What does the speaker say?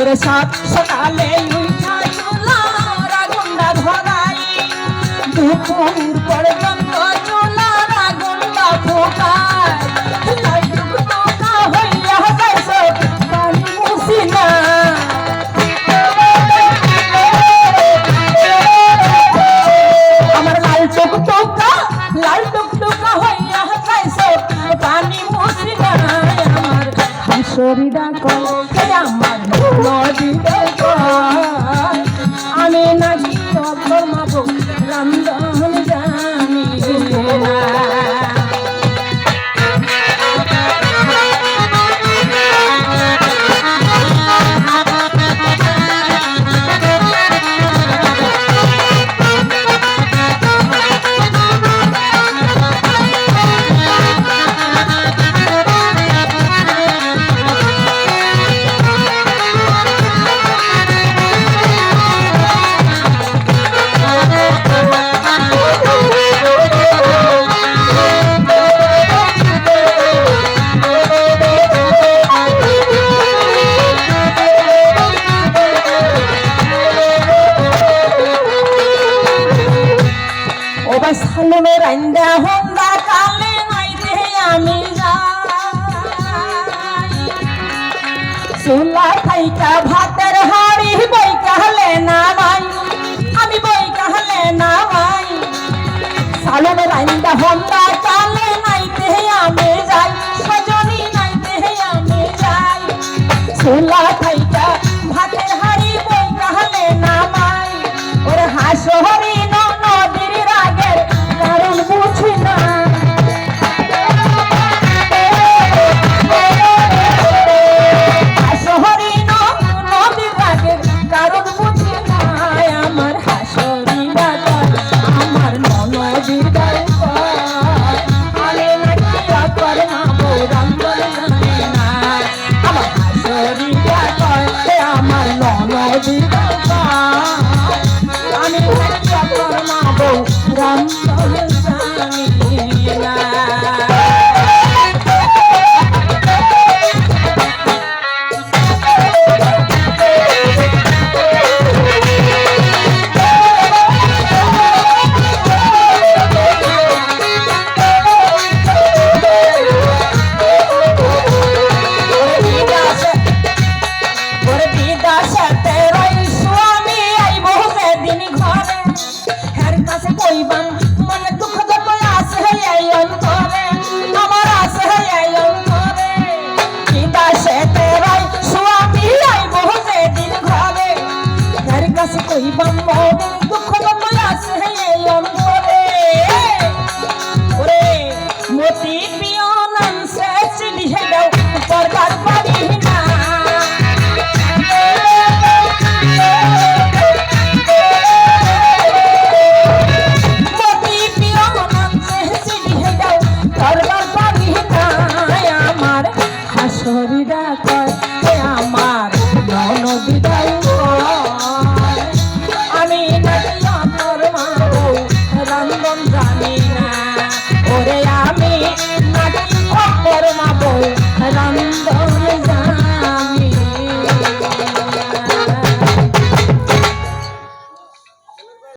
ওরে সাত সকালে উঠা চুলার আগুনটা ধরাই দুপুর পর্যন্ত চুলার আগুনটা ফোটায় হইয়া যাইছ পানি মুছি না আমার লাল টুকটুকা হইয়া যাইছ পানি মুছি না আমার হাসরিরা কয় আমার নদীতে আমি নাকি অক্ষর মাবো রামদন জানি না সালুমের আইন্দা হন্দা কালে নাইতে আমি চুলা খাইকা ভাতের হাড়ি বই কাহলে না ভাই আমি বই কাহলে না ভাই সালুমের আইন্দা হন্দা কালে নাইতে আমি যাই সজনী নাইতে আমি যাই চুলা খাইকা ভাতের হাড়ি বই কাহলে না ভাই ওরে হাসহরি নদীর রাগের কারণ বুঝি না হাসহরি নদীর রাগের কারণ বুঝি না আমার হাসরি আমার নদীর আলে নাকি কর না বোরাম বলে না আমার হাসরি আমার নদীর আমি কর না বোরাম বলে না মতি প্রিয় নাম শেষ দিয়ে দাও করবার পারি না মতি প্রিয় নাম শেষ দিয়ে দাও করবার পারি না আমার হাসরিরা কয় আমার ননদিদাই